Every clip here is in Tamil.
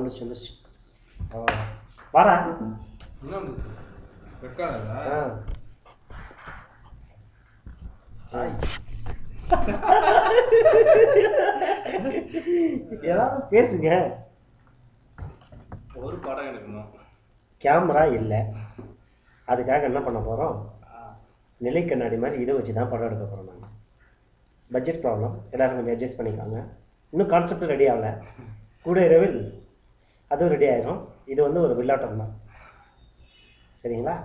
வந்துச்சு. வாடா. ஏதாவது பேசுங்க. ஒரு படம் எடுக்கணும், கேமரா இல்லை, அதுக்காக என்ன பண்ண போகிறோம்? நிலை கண்ணாடி மாதிரி இதை வச்சு தான் படம் எடுக்க போகிறோம். நாங்கள் பட்ஜெட் ப்ராப்ளம், எல்லோரும் கொஞ்சம் அட்ஜஸ்ட் பண்ணிக்காங்க. இன்னும் கான்செப்ட் ரெடி ஆகலை, கூட இரவில் அதுவும் ரெடி ஆயிரும். இது வந்து ஒரு வில்லாட்டம் தான், சரிங்களா?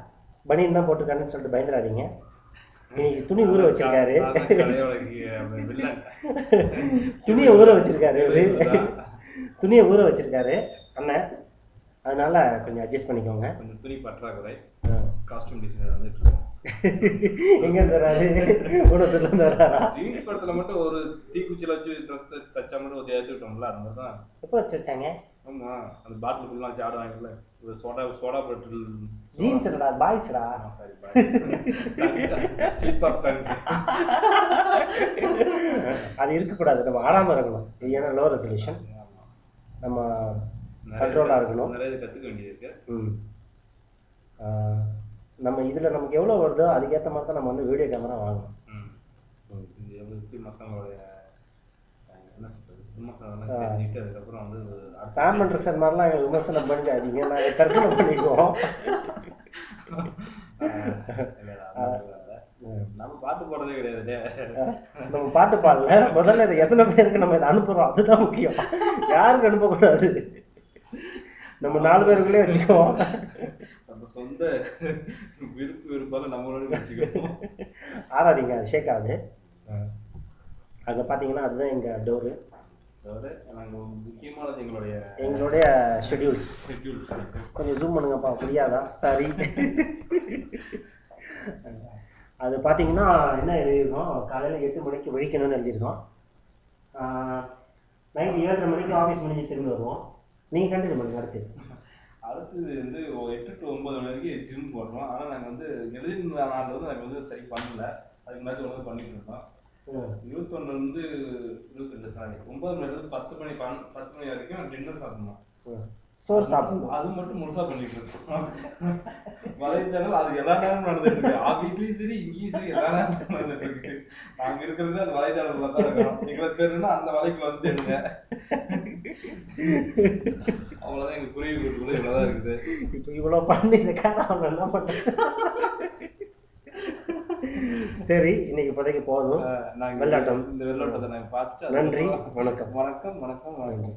பனியன் தான் போட்டுக்கான்னு சொல்லிட்டு பயந்துடாதீங்க. இன்னைக்கு துணி ஊற வச்சிருக்காரு, துணியை ஊற வச்சிருக்காரு, துணியை ஊற வச்சிருக்காரு அண்ணன். அதனால கொஞ்சம் அட்ஜஸ்ட் பண்ணிக்கோங்க. கொஞ்சம் துணி பற்றாக்குறை, காஸ்டியூம் டிசைனர் வந்துட்டு எங்க இருந்தாரு? ஊடகத்துல இருந்தாரா? ஜீன்ஸ் படத்துல மட்டும் ஒரு தீக்குச்சில வச்சு ட்ரெஸ் தச்சா மட்டும் ஒரு ஏற்றி விட்டோம்ல, அந்த மாதிரி தான். எப்போ வச்சாங்க? ஆமா, அந்த பாட்டிலுக்குலாம் வச்சு ஆடுவாங்கல்ல, ஒரு சோடா பாட்டில். ஜீன்ஸ் இல்லடா, பாய்ஸ்டா. Sorry, boys. Slip up pant. அது இருக்கக்கூடாது, நம்ம ஆடாம இருக்கணும். ஏன்னா லோ ரெசல்யூஷன், நம்ம கண்ட்ரோலாக இருக்கணும். நிறைய கற்றுக்க வேண்டியது இருக்கு. நம்ம இதில் நமக்கு எவ்வளோ வருதோ அதுக்கேற்ற மாதிரி தான் நம்ம வந்து வீடியோ கேமரா வாங்கணும். இது எப்படி மக்களுடைய என்ன சொல்கிறது விமர்சனம் தெரிஞ்சுக்கிட்டு அதுக்கப்புறம் வந்து சாம் அண்டர்சன் மாதிரிலாம் எங்களுக்கு விமர்சனம் பண்ணிக்காதீங்க, நாங்கள் தற்கொலை பண்ணிக்குவோம். நம்ம பாட்டு பாடுறதே கிடையாது. நம்ம பாட்டு பாடல, முதல்ல இதை எத்தனை பேருக்கு நம்ம இதை அனுப்புகிறோம் அதுதான் முக்கியம். யாருக்கு அனுப்பக்கூடாது, நம்ம 4 பேருக்குள்ளே வச்சுக்குவோம். நம்ம சொந்த விருப்பால நம்மளோட வச்சுக்குவோம். ஆடாதீங்க, அது ஷேக் ஆகுது. அங்கே பார்த்தீங்கன்னா அதுதான் எங்கள் டோரு. நாங்கள் முக்கியமானது எங்களுடைய ஷெட்யூல்ஸ். கொஞ்சம் ஜூம் பண்ணுங்கப்பா, புரியாதா? சாரி. அது பார்த்தீங்கன்னா என்ன எழுதியிருக்கோம், காலையில் 8 மணிக்கு விழிக்கணும்னு எழுதியிருக்கோம். நைட்டு 7:30 மணிக்கு ஆஃபீஸ் முடிஞ்சு திரும்பி வருவோம். நீங்கள் கண்டினியூ பண்ணுங்க. அடுத்தது வந்து 8 to 9 மணி வரைக்கும் ஜிம் போடுறோம். ஆனால் நாங்கள் வந்து எழுதின நாளில் வந்து நாங்கள் வந்து சரி பண்ணல, அதுக்கு முன்னாடி ஒன்று பண்ணிட்டு இருக்கோம். 21 22 சாரி 9 மணிலேருந்து 10 மணி வரைக்கும் டின்னர் சாப்பிடணும், சோறு சாப்பிடணும். அது மட்டும் முழுசாக பண்ணிட்டு இருக்கோம். வலைத்தளம் அது எல்லா நேரமும் நடந்துட்டு இருக்கு, ஆஃபீஸ்லேயும் சரி இங்கேயும் சரி எல்லா நேரமும் நடந்துட்டு இருக்கு. நாங்கள் இருக்கிறது அந்த வலைத்தளத்தில் தான் இருக்கிறோம். எங்களை தெரியுன்னா அந்த வலைக்கு வந்துடுங்க. அவ்வளோதான் எங்கள் குறைவு இவ்வளோதான் இருக்குது. இப்போ இவ்வளோ பண்ணிருக்கா, அவங்க என்ன பண்ணுறது? சரி, இன்னைக்கு இப்போதைக்கு போதும். நாங்கள் வெள்ளாட்டம், இந்த வெள்ளாட்டத்தை நாங்கள் பார்த்துட்டு நன்றி, வணக்கம். வணக்கம் வணக்கம் வணக்கம்.